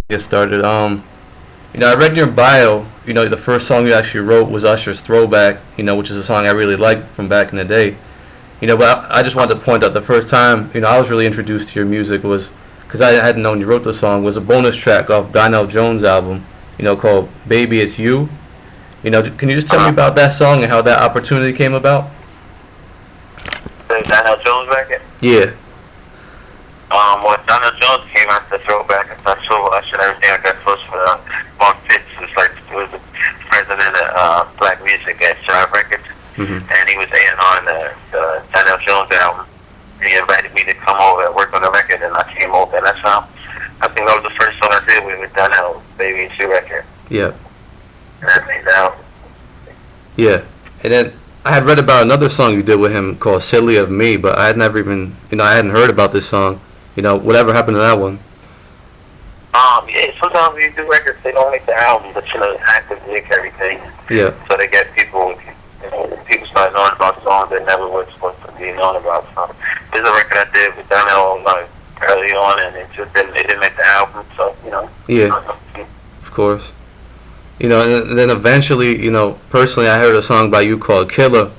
Get started. I read in your bio, the first song you actually wrote was Usher's Throwback, which is a song I really liked from back in the day. But I just wanted to point out the first time, I was really introduced to your music was, because I hadn't known you wrote the song, was a bonus track off Donnell Jones' album, called Baby It's You. Can you just tell me about that song and how that opportunity came about? The Donnell Jones record? Yeah. Well, Donnell Jones came out the Throwback, and I saw Usher and everything. I got close with Mark Fitz, who was the president of Black Music at Jive Records, and he was A&R on the Donnell Jones album. And he invited me to come over and work on the record, and I came over, and that's how, I think that was the first song I did with Donnell, Baby It's You record. Yeah. And I made that album. Yeah. And then I had read about another song you did with him called Silly of Me, but I had never even, I hadn't heard about this song. Whatever happened to that one? Yeah, sometimes when you do records, they don't make the album, but actors make everything. Yeah. So they get people, people start knowing about songs they never were supposed to be known about. So there's a record I did with Donnell early on, and it didn't make the album. So Yeah. Of course. And then eventually, personally, I heard a song by you called Killer.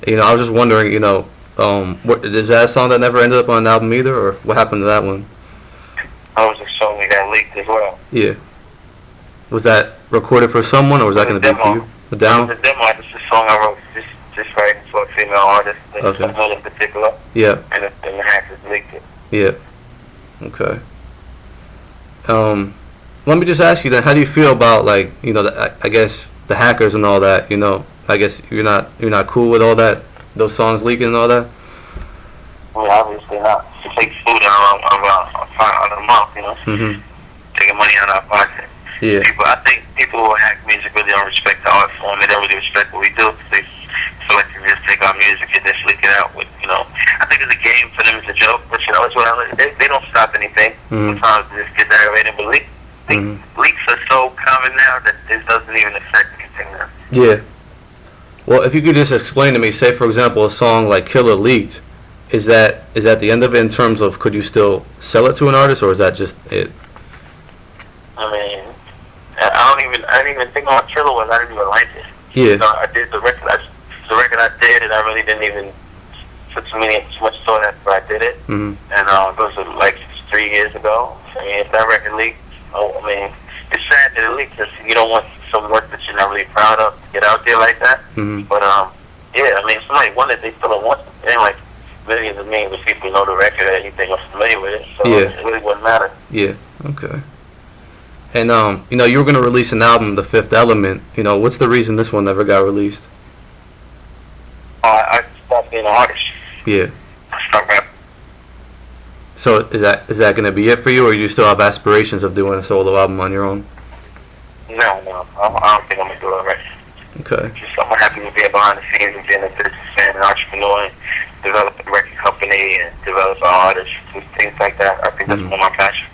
I was just wondering, is that a song that never ended up on an album either, or what happened to that one? That was a song that got leaked as well. Yeah. Was that recorded for someone, or was that going to be for you? A demo? It was a demo. It's a song I wrote just writing for a female artist, someone in particular. Yeah. And the hackers leaked it. Yeah. Okay. Let me just ask you then, how do you feel about I guess the hackers and all that? I guess you're not cool with all that, those songs leaking and all that. Well, obviously not. It takes food out of the mouth, taking money out of our pocket. Yeah. I think people who hack music really don't respect the art form. They don't really respect what we do. They feel like they just take our music and just leak it out with, I think it's a game for them. It's a joke, but it's what they don't stop anything. Sometimes they just get aggravated, but leaks are so common now that this doesn't even affect anything now. Yeah. Well, if you could just explain to me, say for example, a song like Killer leaked, is that the end of it in terms of could you still sell it to an artist, or is that just it? I mean, I didn't even think about Killer was. I didn't even like it. Yeah. I did the record. I did, and I really didn't even put too much thought after I did it. And it was like 3 years ago. I mean, if that record leaked, it's sad that it leaked because you don't want some work that you're not really proud of to get out there like that. But yeah, somebody wanted, they still don't want it. It ain't like millions and millions of people know the record or anything or familiar with it, so it really wouldn't matter. Yeah. Okay. And you were gonna release an album, The Fifth Element. What's the reason this one never got released? I stopped being an artist. Yeah. I stopped rapping. So is that gonna be it for you, or you still have aspirations of doing a solo album on your own? No, I don't think I'm gonna do it right. Okay. I'm happy to be behind the scenes and being a businessman and entrepreneur and develop a record company and develop an artist and things like that. I think that's more my passion.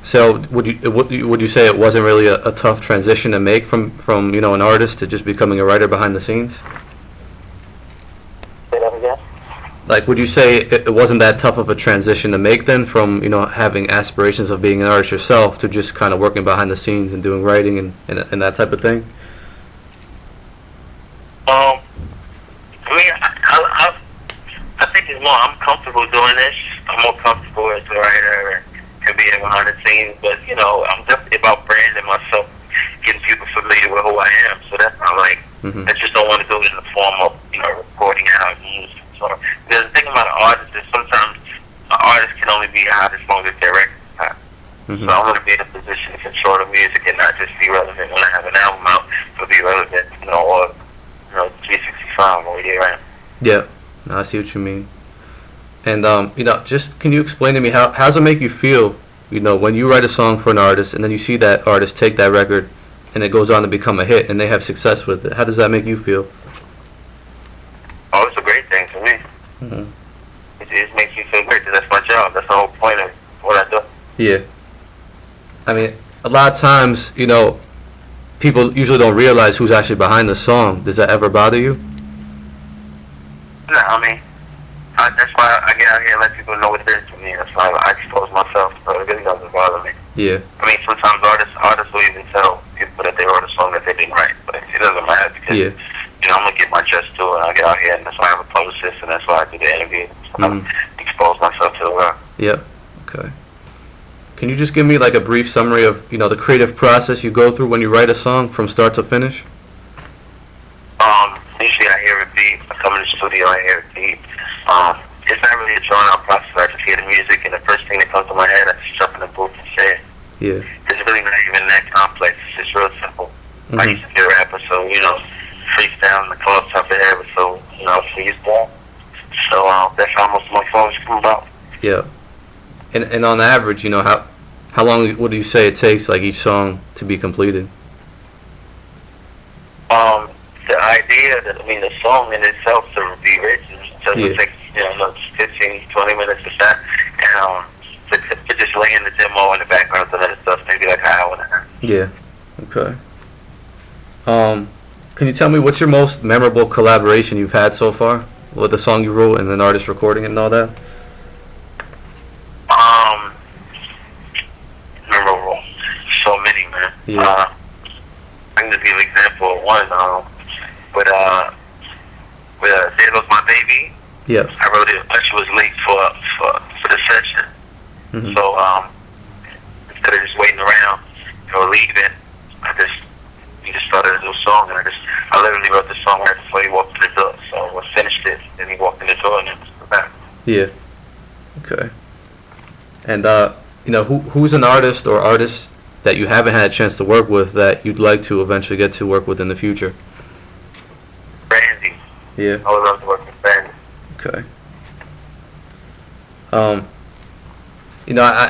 So would you say it wasn't really a tough transition to make from an artist to just becoming a writer behind the scenes? Say that again? Like, would you say it wasn't that tough of a transition to make then from having aspirations of being an artist yourself to just kind of working behind the scenes and doing writing and that type of thing? I think it's more, I'm comfortable doing this. I'm more comfortable as a writer and being behind the scenes, but I'm definitely about branding myself, getting people familiar with who I am. So that's not like, I just don't want to do it in the form of, recording albums. So the thing about an artist is sometimes an artist can only be hot as long as their record's hot. So I want to be in a position to control the music and not just be relevant when I have an album out, but be relevant, or 365 or where I am. Yeah, I see what you mean. And just can you explain to me how does it make you feel, when you write a song for an artist and then you see that artist take that record and it goes on to become a hit and they have success with it? How does that make you feel? Oh, it's a great thing for me. It just makes me feel great because that's my job. That's the whole point of what I do. Yeah. A lot of times, people usually don't realize who's actually behind the song. Does that ever bother you? No, that's why I get out here and let people know what it is to me. That's why I expose myself, so it really doesn't bother me. Yeah. I mean, sometimes artists will even tell people that they wrote a song that they didn't write, but it doesn't matter because Yeah. I'm gonna get my just to it. And I get out here, and that's why I have a publicist, and that's why I do the interview. So Mhm. I expose myself to the world. Yeah. Okay. Can you just give me like a brief summary of the creative process you go through when you write a song from start to finish? Usually I hear a beat. I come in the studio, I hear a beat. It's not really a drawn out process. I just hear the music, and the first thing that comes to my head, I just jump in the booth and say it. Yeah. It's really not even that complex. It's just real simple. I Mhm. used to be a rapper, so freestyle in the club type of area, so freestyle. So that's how most of my songs come about. Yeah. And on average, how long would you say it takes like each song to be completed? The idea the song in itself to be written doesn't Yeah. take 15, 20 minutes to that, and to just lay in the demo in the background and other stuff, maybe like an hour and a half. Yeah. Okay. Can you tell me what's your most memorable collaboration you've had so far with a song you wrote and an artist recording it and all that? Memorable, so many, man. Yeah. I can just give an example of one. With There Goes My Baby. Yeah. I wrote it. Usher was late for the session, Mhm. so instead of just waiting around or leaving, we just started a new song, and I literally wrote the song right before he walked in the door. So I finished it, and he walked in the door, and it was back. Yeah. Okay. And who's an artist or artists that you haven't had a chance to work with that you'd like to eventually get to work with in the future? Brandy. Yeah. I would love to work with Brandy. Okay.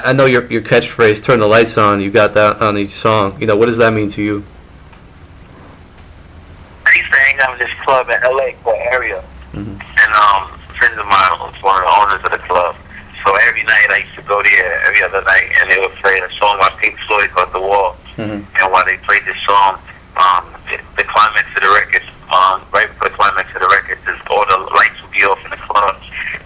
I know your catchphrase, "Turn the lights on." You got that on each song. What does that mean to you? I used to hang out with this club in LA called Area, Mhm. and friends of mine was one of the owners of the club. So every night I used to go there, every other night, and they would play a song by Pink Floyd called "The Wall." Mhm. And while they played this song, the climax of the record, right before the climax of the record, all the lights would be off in the club.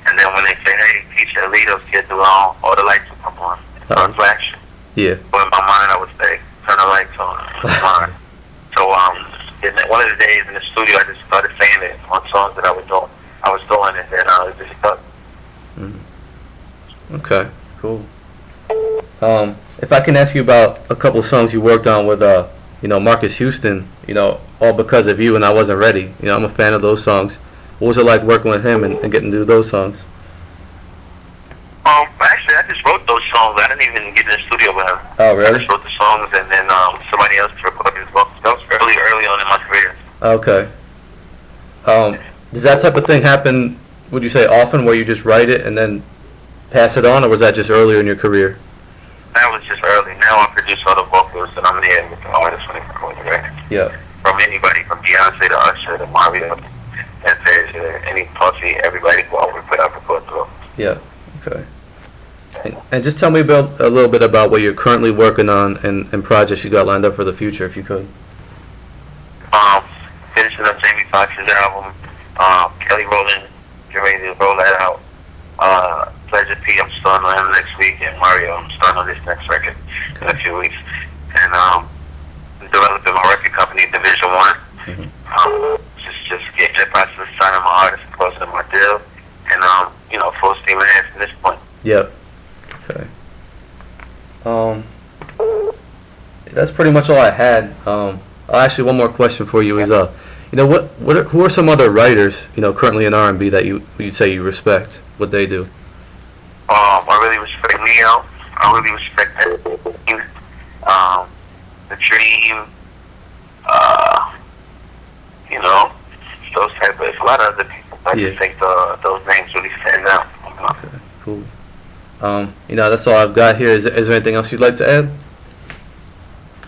And then when they say, "Hey, teacher, Alito's kids along," all the lights would come on. Start flashing. Yeah. But in my mind, I would say, "Turn the lights on." So one of the days in the studio, I just started saying it on songs that I was doing, and then it just stuck. Mhm. Okay. Cool. If I can ask you about a couple of songs you worked on with Marcus Houston, all because of you, and I wasn't ready. I'm a fan of those songs. What was it like working with him and getting to do those songs? Actually, I just wrote those songs. I didn't even get in the studio with him. Oh, I really? just wrote the songs, and then somebody else recorded as well. That was early on in my career. Okay. Does that type of thing happen, would you say, often, where you just write it and then pass it on, or was that just earlier in your career? That was just early. Now I produce all the vocals, and I'm there with the artists when they record the record. Yeah. From anybody, from Beyonce to Usher to Mario, and any Puffy, everybody who I work with, I record through. Yeah. Okay. And just tell me a little bit about what you're currently working on and projects you got lined up for the future, if you could. Finishing up Jamie Foxx's album. Kelly Rowland, getting ready to roll that out. Pleasure P, I'm starting on him next week, and Mario, I'm starting on this next record in a few weeks. And developing my record company, Division One. Mm-hmm. Just getting that process of signing my artist, closing my deal, and full steam ahead from this point. Yep. Okay. That's pretty much all I had. Actually, one more question for you is, who are some other writers, currently in R&B that you'd say you respect? What they do? I really respect Neo. I really respect The Dream. Those type of. There's a lot of other people. I just think those names really stand out. Okay, cool. That's all I've got here. Is there anything else you'd like to add?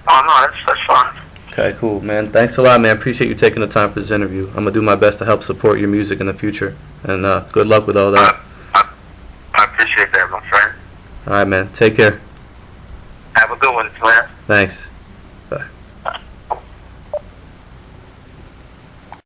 Oh no, that's fine. Okay, cool, man. Thanks a lot, man. Appreciate you taking the time for this interview. I'm gonna do my best to help support your music in the future, and good luck with all that. I appreciate that, my friend. All right, man. Take care. Have a good one, man. Thanks.